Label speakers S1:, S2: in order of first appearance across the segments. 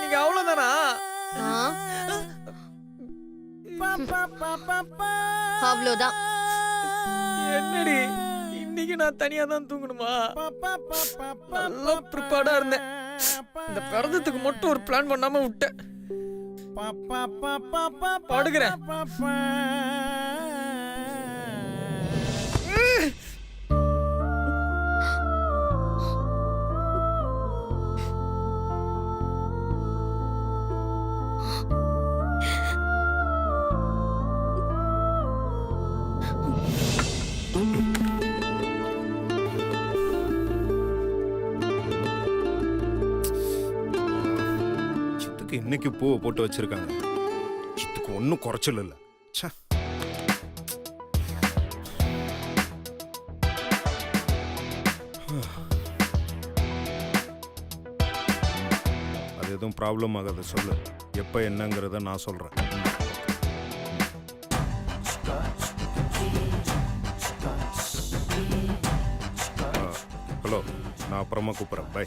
S1: நீங்க அவ்வளவுதானா?
S2: அவ்வளவுதான்.
S1: என்னடி இன்னைக்கு நான் தனியா தான் தூங்கணுமா? நல்லா ப்ரிப்பேர்டா இருந்தேன். இந்த பிறந்ததுக்கு மட்டும் ஒரு பிளான் பண்ணாம விட்டேன். படுக்கிறேன்.
S3: இன்னைக்கு பூவை போட்டு வச்சிருக்காங்க. இதுக்கு ஒன்னும் குறைச்சல் இல்ல. அது எதுவும் ப்ராப்ளம் ஆகாத சொல்லு. எப்ப என்னங்கிறத நான் சொல்றேன். ஹலோ, நான் அப்புறமா கூப்பிடுறேன். பை.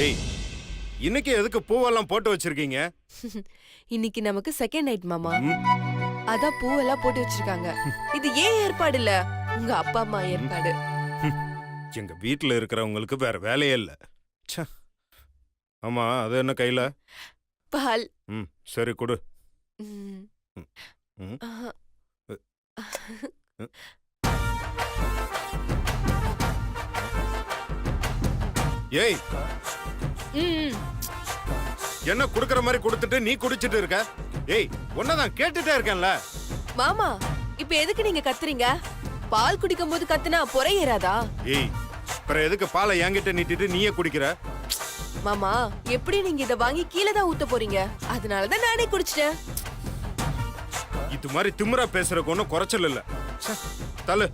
S3: ஏய், இன்னைக்கு எதுக்கு பூவெல்லாம் போட்டு வச்சிருக்கீங்க?
S4: இன்னைக்கு நமக்கு செகண்ட் நைட் மாமா. அதான் பூவெல்லாம் போட்டு வச்சிருக்காங்க. இது ஏன் ஏற்பாடு இல்ல, உங்க அப்பா அம்மா ஏற்பாடு.
S3: எங்க வீட்டுல இருக்கிறவங்களுக்கு வேற வேலையே இல்ல. ஆமா, அது என்ன கையில?
S4: பால்.
S3: சரி கொடு. ஏய், என்ன குடுக்கற மாதிரி கொடுத்துட்டு நீ குடிச்சிட்டு இருக்க? ஏய், ஒன்னதான் கேட்டுட்டே இருக்கேன்ல.
S4: மாமா, இப்ப எதுக்கு நீங்க கத்துறீங்க? பால் குடிக்கும் போது கத்துனா பொறை ஏறாதா?
S3: ஏய், அப்புறம் எதுக்கு பாலை என்கிட்ட நீட்டிட்டு நீயே குடிக்கிற?
S4: மாமா, எப்படி நீங்க இத வாங்கி கீழே தான் ஊத்த போறீங்க? அதனாலதான் நானே குடிச்சிட்டேன்.
S3: இது மாதிரி திமிரா பேசுறதுக்கு ஒன்னும் குறைச்சல் இல்ல. தள்ளு.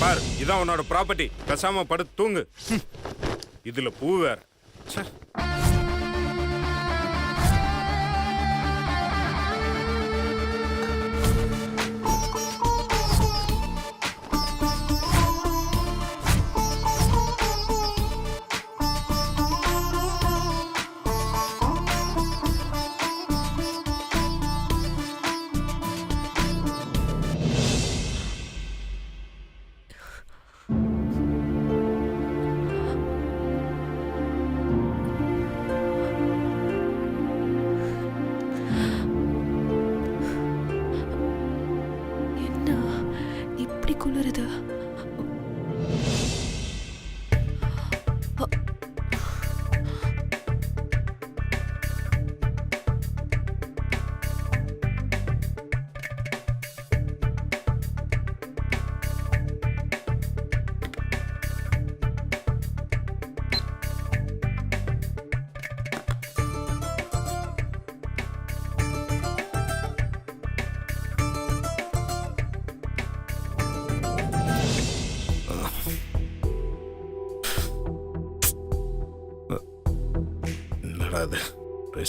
S3: பாரு, இதான் உன்னோட ப்ராப்பர்ட்டி. கசாம படுத்து தூங்கு. இதுல பூ வேற.
S4: குளிருது.
S3: அது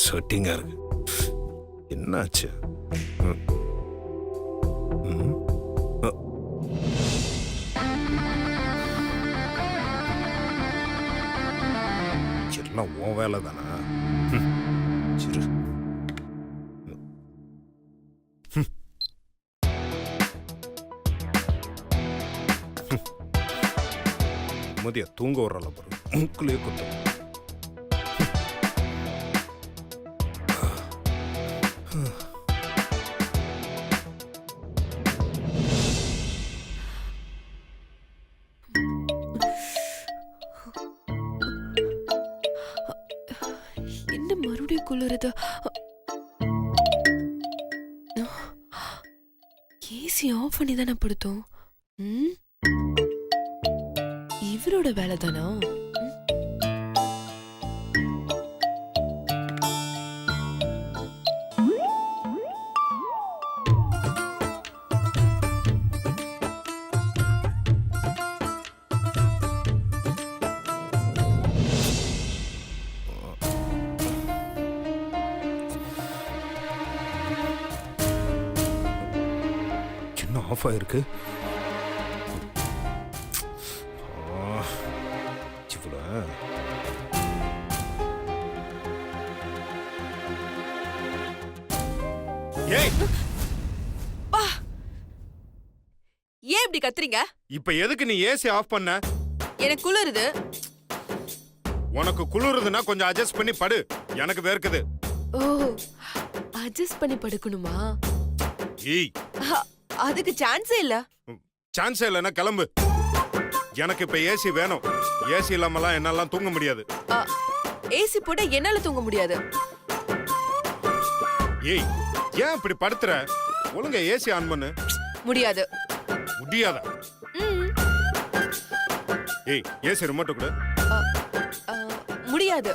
S3: ஸ்வெட்டிங்கா இருக்கு. என்னாச்சு? எல்லாம் உன் வேலை தானா? சரி, நிம்மதியா தூங்க வர்றல பாரு, மூக்குலயே குத்தும்.
S4: என்ன மறுபடியும் குளிருது? ஏசி ஆஃப் பண்ணி தானே படுத்தோம். இவரோட வேலை தானா?
S3: என்ன ஆஃப் ஆயிருக்கு? ஏய்,
S4: ஏன் இப்படி கத்துறீங்க?
S3: இப்ப எதுக்கு நீ ஏசி ஆஃப் பண்ண?
S4: எனக்கு குளிருது.
S3: உனக்கு குளிருதுன்னா கொஞ்சம் அட்ஜஸ்ட் பண்ணி படு, எனக்கு வேர்க்குது.
S4: ஓ, அட்ஜஸ்ட் பண்ணி படுக்கணுமா?
S3: ஏய்,
S4: அதுக்கு சான்ஸே இல்ல.
S3: சான்ஸே இல்லைன்னா கிளம்பு. எனக்கு இப்ப ஏசி வேணும். ஏசி இல்லாமலாம் என்னாலாம் தூங்க முடியாது.
S4: ஏசி போட்டா என்னால தூங்க முடியாது.
S3: ஏய், ஏன் இப்படி படுத்துற? ஒழுங்கா ஏசி ஆன் பண்ணு.
S4: முடியாது.
S3: முடியாதா? ஏய், ஏசி ரிமோட்டை கொடு.
S4: முடியாது.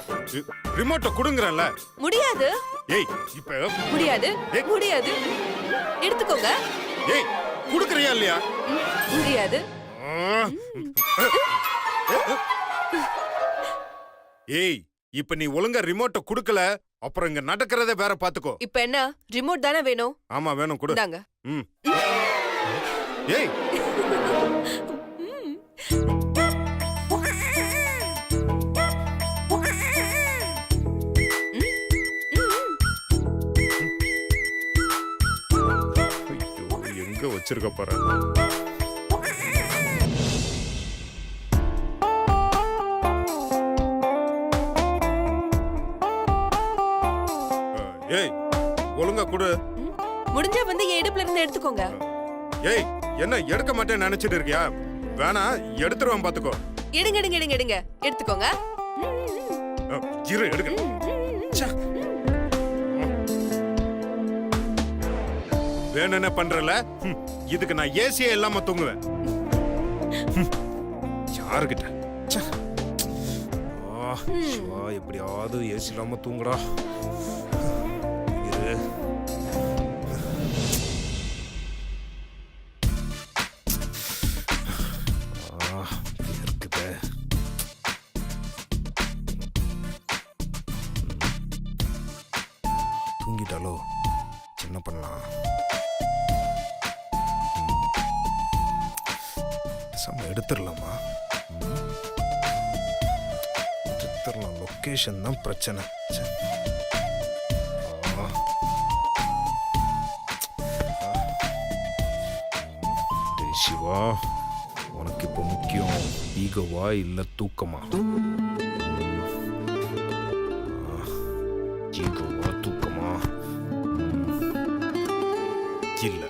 S3: ரிமோட்டை கொடுங்கறல.
S4: முடியாது.
S3: ஏய், இப்ப
S4: முடியாது. முடியாது. எடுத்துக்கோங்க.
S3: ஏய், குடுக்கறியா இல்லையா?
S4: முடியாது.
S3: ஏய், இப்ப நீ ஒழுங்கா ரிமோட்டை குடுக்கல, அப்புறம் இங்க நடக்கிறத வேற பாத்துக்கோ.
S4: இப்ப என்ன, ரிமோட் தானே வேணும்?
S3: ஆமா வேணும், கொடு.
S4: இந்தாங்க.
S3: ஏய், எங்க வச்சிருக்க பாரு. ஏய், ஒழுங்கா கொடு.
S4: முடிஞ்சா வந்து இடுப்புல இருந்து எடுத்துக்கோங்க.
S3: ஏய், என்ன எடுக்க மாட்டேன்னு நினைச்சிட்டு இருக்கியா? வேணா, எடுத்துருவேன் பாத்துக்கோ.
S4: எடுங்க எடுங்க எடுங்க எடுங்க, எடுத்துக்கோங்க.
S3: இரு, எடுக்க. வேணும்னே பண்றல, இதுக்கு நான் ஏசியே இல்லாம தூங்குவேன். யாருகிட்ட? எப்படியாவது ஏசி இல்லாம தூங்குடா. இரு. இருக்குதே. தூங்கிட்டாலோ? என்ன பண்ணலாம்? எடுத்துடலாமா? எடுத்துடலாம். லொகேஷன் தான் பிரச்சனை. சிவா, உனக்கு இப்ப முக்கியம் ஈகோவா இல்ல தூக்கமா? ஈகோவா தூக்கமா? இல்ல,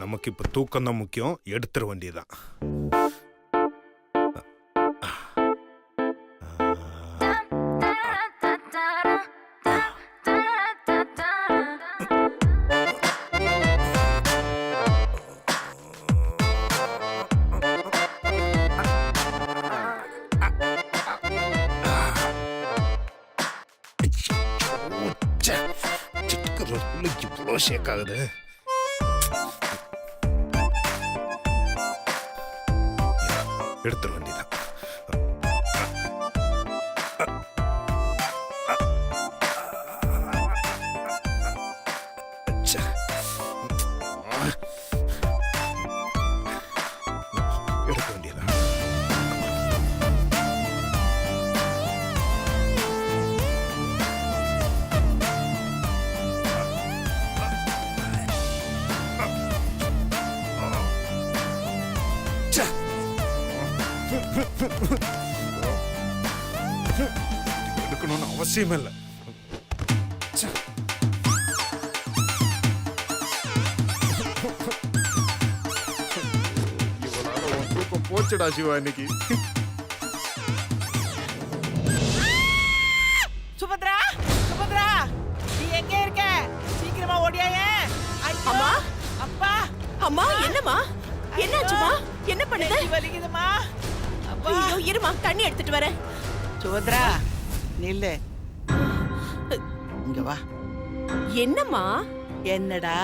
S3: நமக்கு இப்ப தூக்கம் தான் முக்கியம். எடுத்துட வேண்டியதான். இவ்வளோ ஷேக் ஆகுது. எடுத்துட வேண்டியதான். எடுக்க வேண்டியதான். எடுக்கணும்னு அவசியமே இல்லை. இவனால உன் தூக்கம் போச்சுடா சிவா இன்னைக்கு.
S5: சுபத்ரா, சுபத்ரா, நீ எங்க இருக்க? சீக்கிரமா ஓடியாயே.
S2: அம்மா,
S5: அப்பா,
S2: அம்மா, என்னம்மா, என்னாச்சுமா? என்ன பண்ணுது?
S5: நெஞ்சு வலிக்குதுமா. அப்பா,
S2: ஐயோ, இருமா, தண்ணி எடுத்துட்டு வரேன்.
S5: சுபத்ரா, நில்லு. இங்க வா.
S2: என்னம்மா?
S5: என்னடா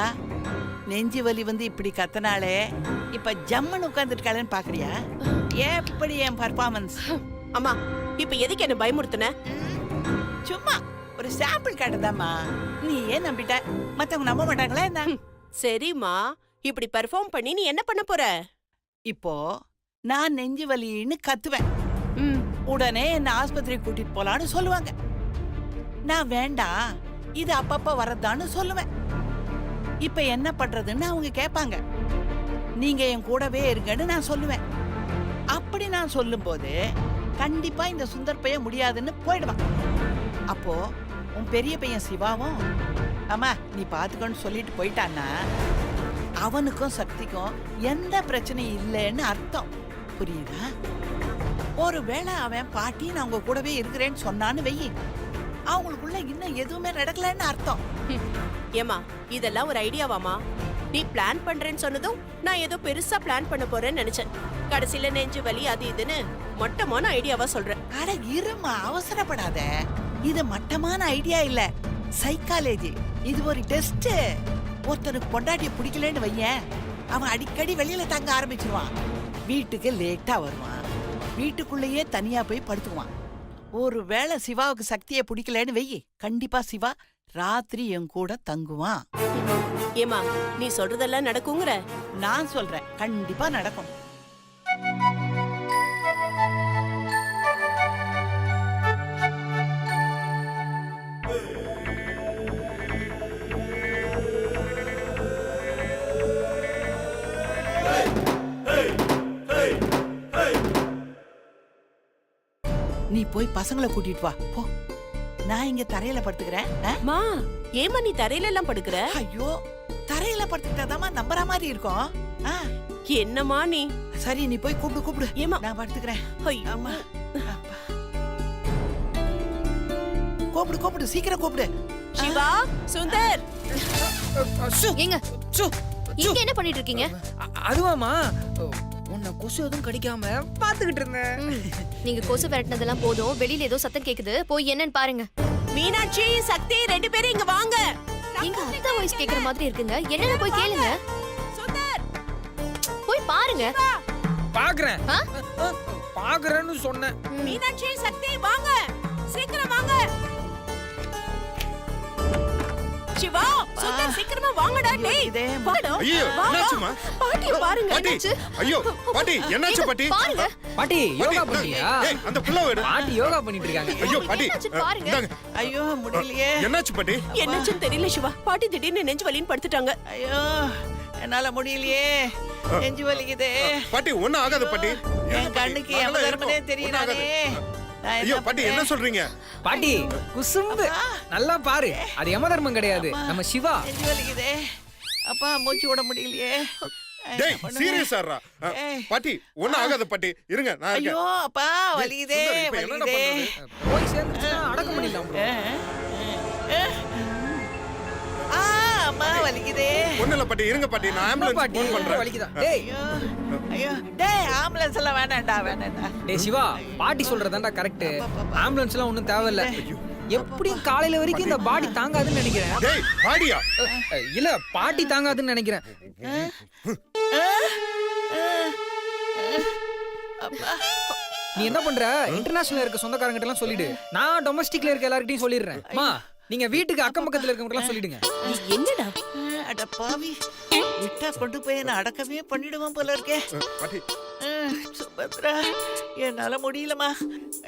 S5: நெஞ்சு வலி வந்து இப்படி கத்தனாலே இப்ப ஜம்முன்னு உட்கார்ந்துருக்காளேன்னு பாக்குறியா? எப்படி என் பர்ஃபார்மன்ஸ்?
S2: அம்மா, இப்ப எதுக்கு என்ன பயமுறுத்துன?
S5: சும்மா ஒரு சாம்பிள் காட்டுதாம்மா. நீ ஏன் நம்பிட்ட? மத்தவங்க நம்ப மாட்டாங்களா என்ன?
S2: சரிம்மா, இப்படி பெர்ஃபார்ம் பண்ணி நீ என்ன பண்ண போற?
S5: இப்போ நான் நெஞ்சு வலின்னு கத்துவேன். உடனே என்ன ஆஸ்பத்திரி கூட்டிட்டு போலான்னு சொல்லுவாங்க. நான் வேண்டாம், இது அப்பப்ப வரதான்னு சொல்லுவேன். இப்ப என்ன பண்றதுன்னு அவங்க கேட்பாங்க. நீங்க என் கூடவே இருங்கன்னு நான் சொல்லுவேன். அப்படி நான் சொல்லும்போது கண்டிப்பா இந்த சுந்தர் பையன் முடியாதுன்னு போயிடுவான். அப்போ உன் பெரிய பையன் சிவாவும் அம்மா நீ பாத்துக்கன்னு சொல்லிட்டு போயிட்டான்னா அவனுக்கும் சக்திக்கும் எந்த பிரச்சனையும் இல்லைன்னு அர்த்தம். புரியுதா? ஒருவேளை அவன் பாட்டி நான் உங்க கூடவே இருக்கிறேன்னு சொன்னான்னு வெயி, அவங்களுக்குள்ள இன்னும் எதுவுமே நடக்கலன்னு அர்த்தம்.
S2: ஏமா, இதெல்லாம் ஒரு ஐடியாவாமா? நீ பிளான் பண்றேன்னு சொன்னதும் நான் ஏதோ பெருசா பிளான் பண்ண போறேன்னு நினைச்சேன். கடைசியில நெஞ்சு வலி அது இதுன்னு மொட்டமான ஐடியாவா சொல்றேன்.
S5: அட இருமா, அவசரப்படாத. இது மட்டமான ஐடியா இல்ல, சைக்காலஜி. இது ஒரு டெஸ்ட். ஒருத்தனுக்கு பொண்டாட்டிய பிடிக்கலன்னு வையேன், அவன் அடிக்கடி வெளியில தங்க ஆரம்பிச்சிருவான். வீட்டுக்கு லேட்டா வருவான், வீட்டுக்குள்ளேயே தனியா போய் படுத்துக்குவான். ஒருவேளை சிவாவுக்கு சக்தியை பிடிக்கலன்னு வெயி, கண்டிப்பா சிவா ராத்திரி என் கூட தங்குவான்.
S2: ஏமா, நீ சொல்றதெல்லாம் நடக்குங்கிற?
S5: நான் சொல்றேன், கண்டிப்பா நடக்கும். நீ போய் பசங்களை கூட்டிட்டு வா போ. நான் இங்க தரையில படுத்துக்கிறேன்.
S2: மா, ஏமா நீ தரையில எல்லாம் படுக்கிற?
S5: ஐயோ, தரையில படுத்துக்கிட்டாதாம்மா நம்புற மாதிரி இருக்கும்.
S2: என்னம்மா நீ?
S5: சரி, நீ போய் கூப்பிடு கூப்பிடு.
S2: ஏமா,
S5: நான் படுத்துக்கிறேன்.
S2: ஐயோ.
S5: ஆமா, அப்பா. கூப்பிடு கூப்பிடு, சீக்கிரம் கூப்பிடு.
S2: சிவா, சுந்தர்,
S1: ஏங்க
S2: இங்க என்ன பண்ணிட்டு இருக்கீங்க?
S1: அதுவாமா, உன்னை கொசு எதுவும் கடிக்காம பாத்துக்கிட்டு இருந்தேன்.
S6: நீங்க கொசு விரட்டினதெல்லாம் போதும், வெளியில ஏதோ சத்தம் கேக்குது, போய் என்னன்னு பாருங்க.
S2: மீனாட்சி, சக்தி, 2 பேரும் இங்க வாங்க.
S6: இங்க அத்தா வாய்ஸ் கேக்குற மாதிரி இருக்குங்க, என்னன்னு போய் கேளுங்க.
S2: சுந்தர்,
S6: போய் பாருங்க.
S1: பாக்குறேன் பாக்குறேன்னு சொன்னேன்.
S2: மீனாட்சி, சக்தி, வாங்க, சீக்கிரம் வாங்க. சிவா, சுந்தர், சீக்கிரமா வாங்கடா. டேய்,
S5: இதே
S2: வாடா.
S3: ஐயோ, என்னாச்சுமா?
S2: பாட்டி பாருங்க.
S3: பாட்டி,
S2: என்னாச்சு?
S3: ஐயோ பாட்டி, என்னாச்சு பாட்டி?
S6: பாருங்க.
S1: பாட்டி யோகா
S3: பாட்டி,
S1: பண்ணியா?
S3: ஏய், அந்த பிள்ளை வேடு.
S1: பாட்டி யோகா பண்ணிட்டு இருக்காங்க.
S3: ஐயோ பாட்டி,
S6: என்னாச்சு பாருங்க.
S3: இந்தாங்க.
S5: ஐயோ, முடியலையே.
S3: என்னாச்சு பாட்டி?
S2: என்னாச்சுன்னு தெரியல சிவா. பாட்டி திடீர்னு நெஞ்சு வலின்னு படுத்துட்டாங்க.
S5: ஐயோ, என்னால முடியலையே. நெஞ்சு வலிக்குதே.
S3: பாட்டி ஒண்ணும் ஆகாது பாட்டி.
S5: என் கண்ணுக்கு யமதர்மனே தெரியறானே.
S3: ஐயோ பாட்டி, என்ன சொல்றீங்க?
S1: பாட்டி குசும்பு நல்லா பாரு, அது யமதர்மம் கிடையாது, நம்ம சிவா.
S5: நெஞ்சு வலிக்குதே. அப்பா, மூச்சு விட முடியலையே.
S3: டேய், சீரியஸாடா. பாட்டி ஒண்ணும் ஆகாது பாட்டி, இருங்க நான் இருக்கேன்.
S5: ஐயோ, அப்பா, வலிக்குதே,
S3: சுந்தர், இப்ப என்னடா
S5: வலிக்குதே.
S3: பண்றது?
S1: போய் சேர்ந்துச்சுன்னா அடக்க முடியல bro.
S5: அம்மா, வலிக்குதே.
S3: ஒண்ணும் இல்ல பாட்டி, இருங்க பாட்டி, நான் ஆம்புலன்ஸ்
S1: பாட்டி
S3: ஃபோன் பண்றேன்.
S1: வலிக்குதா? டேய்
S5: ஐயோ, ஐயோ, டேய், ஆம்புலன்ஸ் எல்லாம் வேணாம்டா, வேணாம்டா.
S1: டேய் சிவா, பாட்டி சொல்றதாண்டா கரெக்ட். ஆம்புலன்ஸ் எல்லாம் ஒண்ணும் தேவையில்ல. எப்படியும் காலையில வரைக்கும் இந்த பாடி தாங்காதுன்னு நினைக்கிறேன்.
S3: டேய், பாடியா?
S1: இல்ல, பாட்டி தாங்காதுன்னு நினைக்கிறேன். நீ என்ன பண்ற? இன்டர்நேஷனல்ல இருக்க சொந்தக்காரங்கிட்ட எல்லாம் சொல்லிடு. நான் டொமஸ்டிக்ல இருக்க எல்லார்கிட்டயும் சொல்லிடுறேன். அம்மா, நீங்க வீட்டுக்கு அக்கம் பக்கத்துல இருக்கவங்க எல்லாம் சொல்லிடுங்க.
S2: என்னடா?
S5: அட பாவி, விட்டா கொண்டு போய் என்ன அடக்கவே பண்ணிடுவான் போல இருக்கே.
S3: பாட்டி,
S5: சுபத்ரா, என்னால முடியலமா.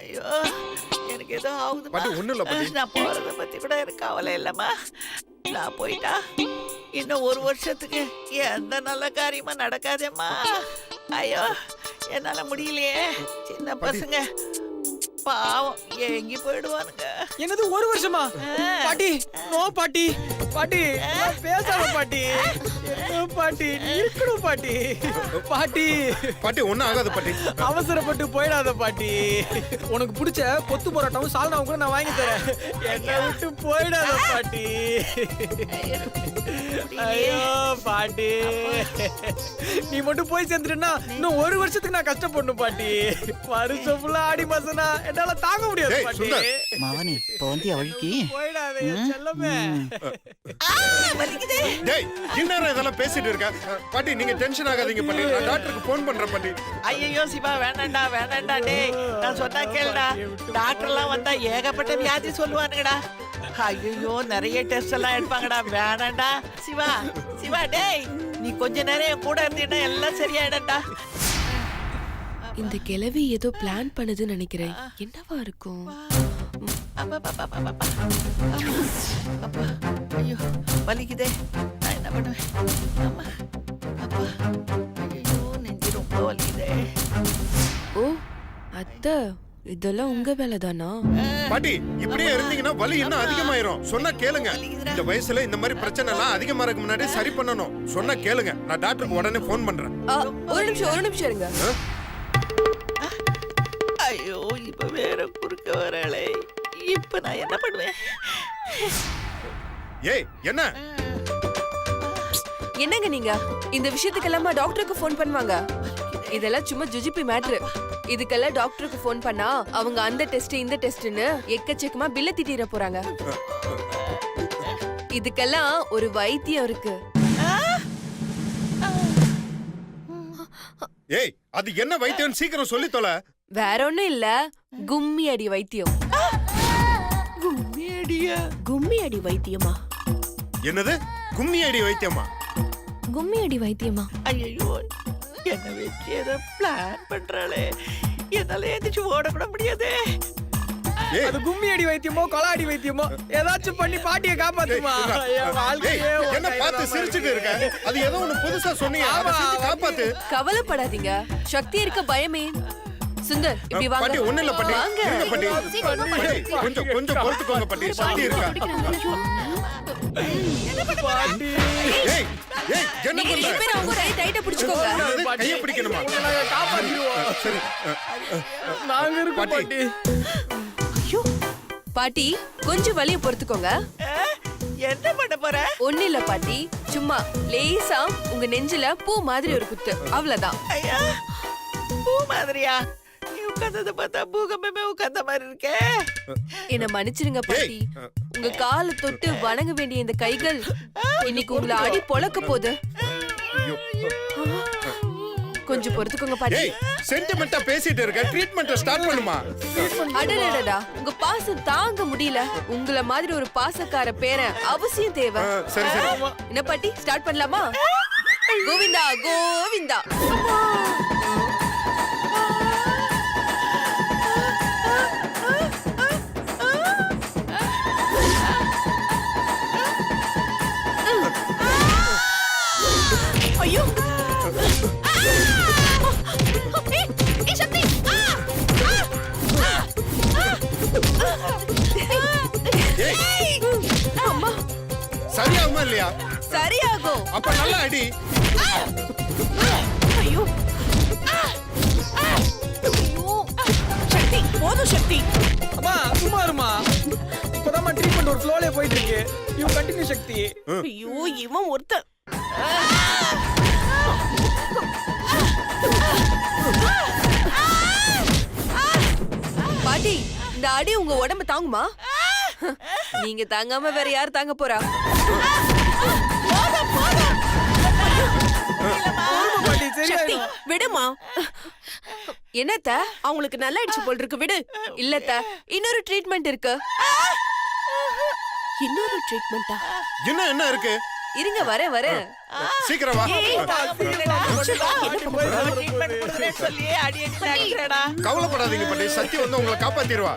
S5: ஐயோ, எனக்கு ஏதோ ஆகுதுமா.
S3: பாட்டி ஒண்ணும் இல்ல பாட்டி.
S5: நான் போறத பத்தி கூட எனக்கு கவலை இல்லம்மா. நான் போயிட்டா இன்னும் 1 வருஷத்துக்கு எந்த நல்ல காரியமா நடக்காதேம்மா. ஐயோ, என்னால முடியலையே. சின்ன பசங்க பாவம் எங்கி போயிடுவானுங்க.
S1: என்னது 1 வருஷமா? பாட்டி நோ பாட்டி, பாட்டி நான் பேசாத பாட்டி, என்ன பாட்டி நீ இருக்கணும் பாட்டி, பாட்டி
S3: பாட்டி ஒண்ணும் ஆகாது பாட்டி.
S1: அவசரப்பட்டு போயிடாத பாட்டி. உனக்கு பிடிச்ச கொத்து பரோட்டாவும் சால்னாவும் கூட நான் வாங்கி தரேன். என்னை விட்டு போயிடாத பாட்டி. ஐயோ பாட்டி, நீ மட்டும் போய் சேர்ந்துட்டா இன்னும் 1 வருஷத்துக்கு நான் கஷ்டப்படணும் பாட்டி. வருஷம் ஃபுல்லா ஆடி மாசனா என்னால தாங்க முடியாது
S3: டேய்,
S1: பாட்டி.
S3: சுந்தர்.
S5: மவனே இப்போ வந்து அவளுக்கு
S1: போயிடாத என் செல்லமே.
S5: வலிக்குதே.
S3: டேய் இன்னும் இதெல்லாம் பேசிட்டு இருக்க. பாட்டி நீங்க டென்ஷன் ஆகாதீங்க பாட்டி. நான் டாக்டருக்கு ஃபோன் பண்றேன் பாட்டி.
S5: ஐயோ சிவா வேண்டாம்டா வேண்டாம்டா. டேய் நான் சொன்னா கேளுடா. டாக்டர்லாம் வந்தா ஏகப்பட்ட வியாதி சொல்லுவானுங்கடா. ஐயோ நிறைய டெஸ்ட் எல்லாம் எடுப்பாங்கடா. வேண்டாம்டா சிவா. சிவா டேய் நீ கொஞ்ச நேரம் என் கூட இருந்தீன்னா எல்லாம் சரியாயிடா.
S4: இந்த கிழவி ஏதோ பிளான் பண்ணுதுன்னு நினைக்கிறேன். என்னவா இருக்கும்?
S5: அப்பா ஐயோ வலிக்குதே. நான் என்ன பண்ணுவேன்? அம்மா அப்பா ஐயோ நெஞ்சு ரொம்ப வலிக்குதே.
S4: ஓ அத்தை, இதெல்லாம் உங்க வேலை தானா?
S3: பாட்டி இப்படியே இருந்தீங்கன்னா வலி இன்னும் அதிகமாயிரும். சொன்னா கேளுங்க. இந்த வயசுல இந்த மாதிரி பிரச்சனை எல்லாம் அதிகமாறதுக்கு முன்னாடி சரி பண்ணணும். சொன்னா கேளுங்க. நான் டாக்டருக்கு உடனே ஃபோன் பண்றேன்.
S4: ஒரு நிமிஷம் இருங்க.
S5: ஐயோ இப்ப வேற குறுக்க வரலே. இப்ப நான் என்ன பண்ணுவேன்?
S3: ஏய் என்ன
S4: என்னங்க நீங்க இந்த விஷயத்துக்கெல்லாம் டாக்டருக்கு ஃபோன் பண்ணுவாங்க? இதெல்லாம் சும்மா ஜுஜிபி மேட்ரு. இதுக்கெல்லாம் டாக்டருக்கு ஃபோன் பண்ணா அவங்க அந்த டெஸ்ட் இந்த டெஸ்ட்னு எக்கச்சக்கமா பில்ல திட்டிர போறாங்க. இதுக்கெல்லாம் ஒரு வைத்தியம் இருக்கு.
S3: ஏய் அது என்ன வைத்தியம் சீக்கிரம் சொல்லி தொலை.
S4: வேற ஒண்ணும் இல்ல, கும்மி அடி வைத்தியம்.
S2: கும்மி அடி வைத்தியமா?
S3: என்னது கும்மி அடி வைத்தியமா?
S6: கும்மி அடி வைத்தியமா?
S5: ஐயோ என்ன வச்சு ஏதோ பிளான் பண்றாளே. என்னால எந்திரிச்சு ஓட கூட முடியாது.
S3: ஏய்
S1: அது கும்மி அடி வைத்தியமோ கொலாடி வைத்தியமோ ஏதாச்சும் பண்ணி பாட்டியை காப்பாத்துமா. என் வாழ்க்கையே
S3: என்ன பார்த்து சிரிச்சிட்டு இருக்க? அது ஏதோ ஒண்ணு புதுசா சொன்னீங்க. அதை செஞ்சு காப்பாத்து.
S4: கவலைப்படாதீங்க, சக்தி இருக்க பயமே. சுந்தர் இப்படி வாங்க.
S3: பாட்டி ஒண்ணு இல்ல பாட்டி.
S4: வாங்க.
S3: இருங்க பாட்டி. பாட்டி, கொஞ்சம் கொஞ்சம் பொறுத்துக்கோங்க பாட்டி. சக்தி இருக்கா?
S1: பாட்டி
S3: ஏய் ஏய் என்ன
S4: நீங்க
S3: பண்ற?
S4: ரெண்டு பேரும் அவங்க டைட்டா பிடிச்சுக்கோங்க.
S3: என்னது? கையை பிடிக்கணுமா?
S1: நாங்க காப்பாத்திடுவோம்.
S3: சரி.
S1: நாங்க இருக்கோம்
S3: பாட்டி.
S1: பாட்டி.
S4: பாட்டி கொஞ்சம் வலிய பொறுத்துக்கோங்க.
S5: என்ன பண்ண போற?
S4: ஒண்ணு இல்ல பாட்டி, சும்மா லேசா உங்க நெஞ்சில பூ மாதிரி ஒரு குத்து, அவ்வளவுதான்.
S5: ஐயா பூ மாதிரியா? நீ உட்கார்ந்தத பார்த்தா பூகம்பமே உட்கார்ந்த மாதிரி இருக்கே.
S4: என்ன மன்னிச்சிருங்க பாட்டி. உங்க காலை தொட்டு வணங்க வேண்டிய இந்த கைகள் இன்னைக்கு உங்களை அடி பொளக்க போகுது.
S3: ஐயோ.
S4: கொஞ்சம் பொறுத்துக்கோங்க பாட்டி.
S3: ஏய் சென்டிமெண்டா பேசிட்டு இருக்க. ட்ரீட்மென்ட் ஸ்டார்ட் பண்ணுமா?
S4: அடடடடா, உங்க பாசம் தாங்க முடியல. உங்கள மாதிரி ஒரு பாசக்கார பேரன் அவசியம் தேவை.
S3: சரி சரி.
S4: என்ன பாட்டி, ஸ்டார்ட் பண்ணலாமா? கோவிந்தா கோவிந்தா.
S2: ஐயோ
S3: ஏய்
S4: அம்மா
S3: சரியாகுமா இல்லையா?
S4: சரியாகும்.
S3: அப்ப நல்லா அடி.
S2: ஐயோ சக்தி போதும் சக்தி.
S1: அம்மா சும்மா இருமா. இப்பதான் ட்ரீட்மெண்ட் ஒரு ஃப்ளோலே போயிட்டு இருக்கு. யூ கண்டினியூ சக்தி.
S2: ஐயோ இவன் ஒருத்தன்.
S4: பாட்டி இந்த அடி உங்க உடம்பு தாங்குமா? நீங்க தாங்காம வேற யார் தாங்க போறா?
S1: பாட்டி
S2: சக்தி
S1: சரியாயிடும்.
S2: விடுமா.
S4: என்னத்த?
S2: அவங்களுக்கு நல்லா ஆயிடுச்சு போல் இருக்கு, விடு.
S4: இல்லத்த, இன்னொரு ட்ரீட்மெண்ட் இருக்கு.
S2: இன்னொரு ட்ரீட்மெண்டா?
S3: இன்னும் என்ன இருக்கு?
S4: இருங்க, வரேன்.
S3: சீக்கிரம் வா.
S5: சொல்லியே அடி அடி அடிக்கிறடா.
S3: கவலைப்படாதீங்க பாட்டி. சக்தி வந்து உங்களை காப்பாத்திடுவா.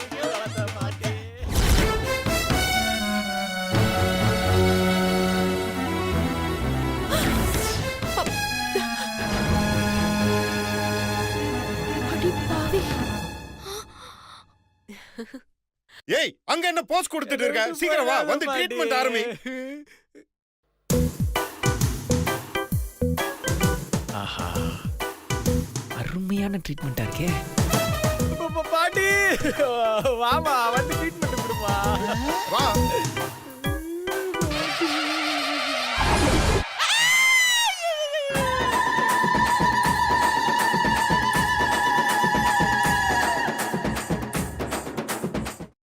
S3: ஏய் அங்க என்ன போஸ் கொடுத்துட்டு இருக்க சீக்கிரம் வா வந்து ட்ரீட்மெண்ட் ஆரம்பி
S1: ஆஹா அருமையான ட்ரீட்மெண்டா இருக்கே பாட்டி வாமா வந்து ட்ரீட்மெண்ட் கொடுமா
S3: வா